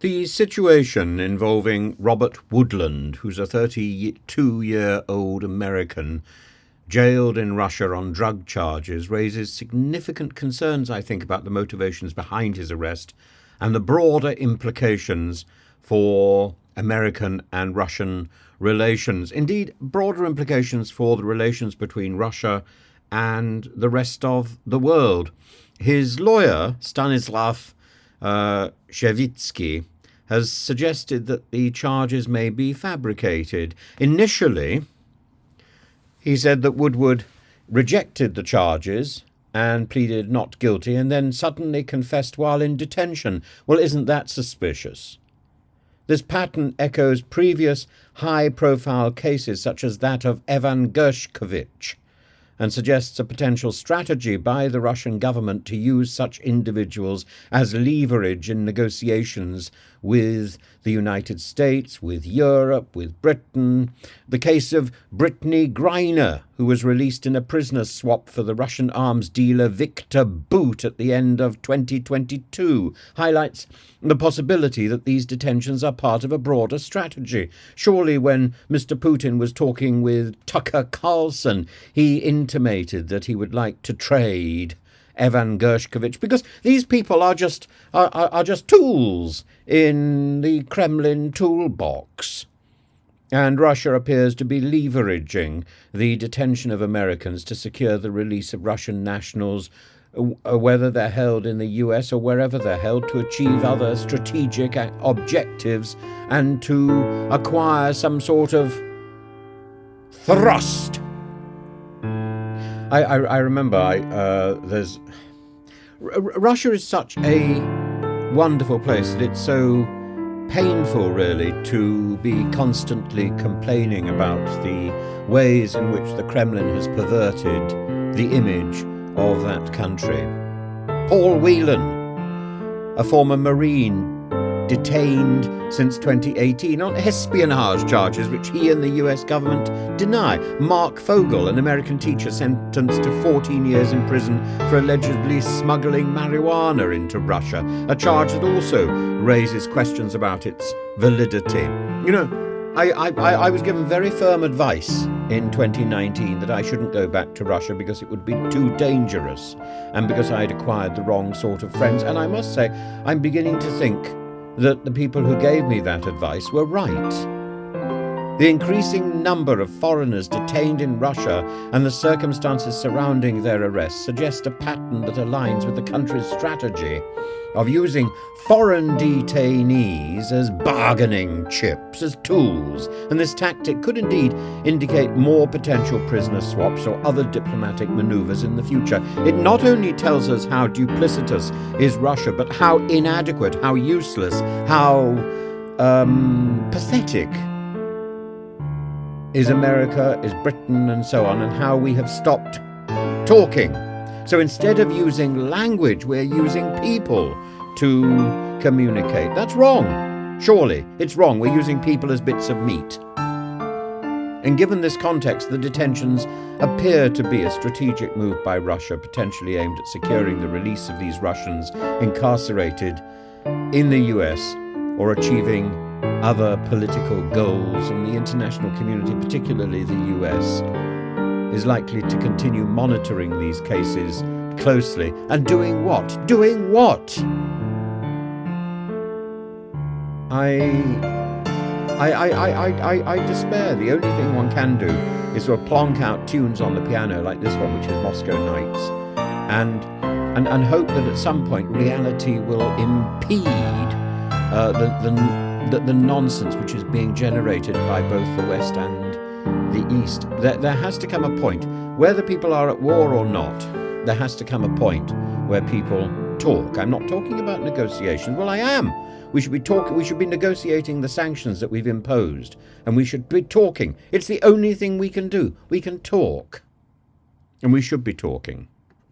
The situation involving Robert Woodland, who's a 32-year-old American jailed in Russia on drug charges, raises significant concerns, I think, about the motivations behind his arrest and the broader implications for American and Russian relations. Indeed, broader implications for the relations between Russia and the rest of the world. His lawyer, Stanislav Shevitsky, has suggested that the charges may be fabricated. Initially, he said that Woodward rejected the charges and pleaded not guilty, and then suddenly confessed while in detention. Well, isn't that suspicious? This pattern echoes previous high-profile cases such as that of Evan Gershkovich, and suggests a potential strategy by the Russian government to use such individuals as leverage in negotiations with the United States, with Europe, with Britain. The case of Brittany Griner, who was released in a prisoner swap for the Russian arms dealer Victor Bout at the end of 2022, highlights the possibility that these detentions are part of a broader strategy. Surely when Mr. Putin was talking with Tucker Carlson, he intimated that he would like to trade Evan Gershkovich, because these people are just tools in the Kremlin toolbox. And Russia appears to be leveraging the detention of Americans to secure the release of Russian nationals, whether they're held in the US or wherever they're held, to achieve other strategic objectives and to acquire some sort of thrust. I remember Russia is such a wonderful place that it's so painful, really, to be constantly complaining about the ways in which the Kremlin has perverted the image of that country. Paul Whelan, a former Marine, detained since 2018 on espionage charges which he and the US government deny. Mark Fogel, an American teacher sentenced to 14 years in prison for allegedly smuggling marijuana into Russia, a charge that also raises questions about its validity. You know, I was given very firm advice in 2019 that I shouldn't go back to Russia because it would be too dangerous and because I had acquired the wrong sort of friends. And I must say, I'm beginning to think that the people who gave me that advice were right. The increasing number of foreigners detained in Russia and the circumstances surrounding their arrest suggest a pattern that aligns with the country's strategy of using foreign detainees as bargaining chips, as tools, and this tactic could indeed indicate more potential prisoner swaps or other diplomatic maneuvers in the future. It not only tells us how duplicitous is Russia, but how inadequate, how useless, how pathetic is America, is Britain, and so on, and how we have stopped talking. So instead of using language, we're using people to communicate. That's wrong. Surely, it's wrong. We're using people as bits of meat. And given this context, the detentions appear to be a strategic move by Russia, potentially aimed at securing the release of these Russians incarcerated in the US or achieving other political goals. And the international community, particularly the US, is likely to continue monitoring these cases closely. And doing what? Doing what? I despair. The only thing one can do is sort of plonk out tunes on the piano like this one, which is Moscow Nights, and hope that at some point reality will impede the nonsense which is being generated by both the West and the East. There has to come a point, whether people are at war or not, there has to come a point where people talk. I'm not talking about negotiations. Well, I am. We should be talking. We should be negotiating the sanctions that we've imposed, and we should be talking. It's the only thing we can do. We can talk, and we should be talking.